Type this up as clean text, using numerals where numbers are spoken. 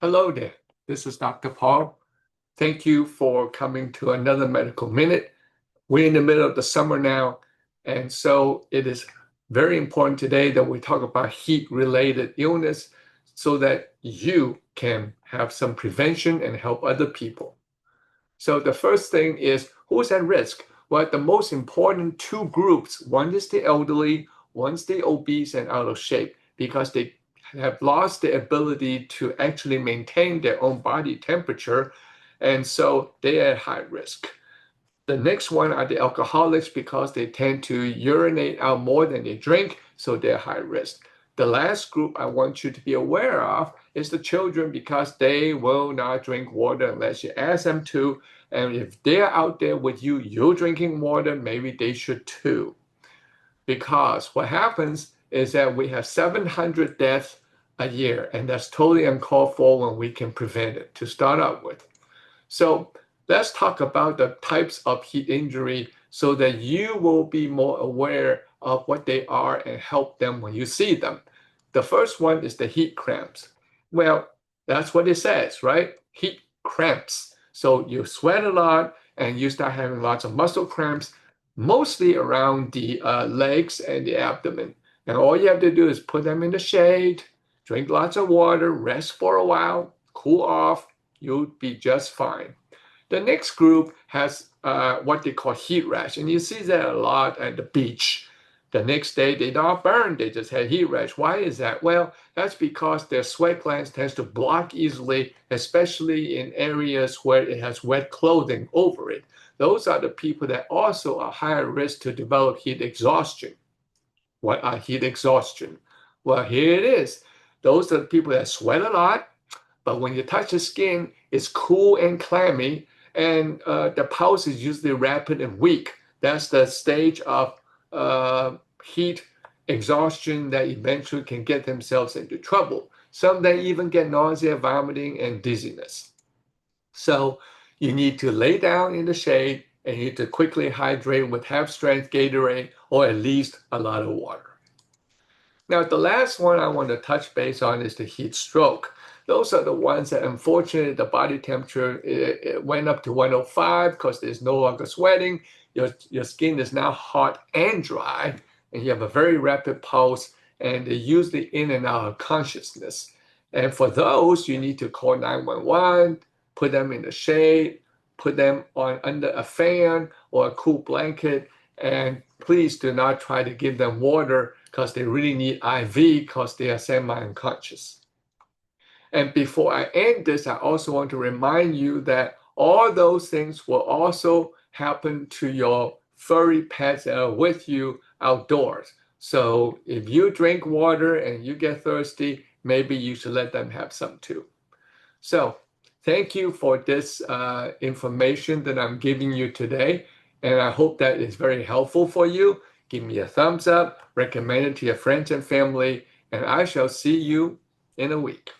Hello there. This is Dr. Paul. Thank you for coming to another Medical Minute. We're in the middle of the summer now, and so it is very important today that we talk about heat-related illness so that you can have some prevention and help other people. So the first thing is who's at risk? Well, the most important two groups, one is the elderly, one's the obese and out of shape because they have lost the ability to actually maintain their own body temperature. And so they're at high risk. The next one are the alcoholics because they tend to urinate out more than they drink, so they're high risk. The last group I want you to be aware of is the children because they will not drink water unless you ask them to. And if they're out there with you, you're drinking water, maybe they should too. Because what happens is that we have 700 deaths a year, and that's totally uncalled for when we can prevent it to start out with. So let's talk about the types of heat injury so that you will be more aware of what they are and help them when you see them. The first one is the heat cramps. Well, that's what it says, right? Heat cramps. So you sweat a lot and you start having lots of muscle cramps, mostly around the legs and the abdomen. And all you have to do is put them in the shade, drink lots of water, rest for a while, cool off, you'll be just fine. The next group has what they call heat rash, and you see that a lot at the beach. The next day, they don't burn, they just had heat rash. Why is that? Well, that's because their sweat glands tends to block easily, especially in areas where it has wet clothing over it. Those are the people that also are higher risk to develop heat exhaustion. What are heat exhaustion? Well, here it is. Those are the people that sweat a lot, but when you touch the skin, it's cool and clammy, and the pulse is usually rapid and weak. That's the stage of heat exhaustion that eventually can get themselves into trouble. Some they even get nausea, vomiting, and dizziness. So you need to lay down in the shade and you need to quickly hydrate with half-strength Gatorade or at least a lot of water. Now, the last one I want to touch base on is the heat stroke. Those are the ones that unfortunately the body temperature it went up to 105 because there's no longer sweating. Your skin is now hot and dry, and you have a very rapid pulse, and they're usually in and out of consciousness. And for those, you need to call 911, put them in the shade, put them on under a fan or a cool blanket, and please do not try to give them water because they really need IV because they are semi-unconscious. And before I end this, I also want to remind you that all those things will also happen to your furry pets that are with you outdoors. So if you drink water and you get thirsty, maybe you should let them have some too. So thank you for this information that I'm giving you today. And I hope that is very helpful for you. Give me a thumbs up, recommend it to your friends and family, and I shall see you in a week.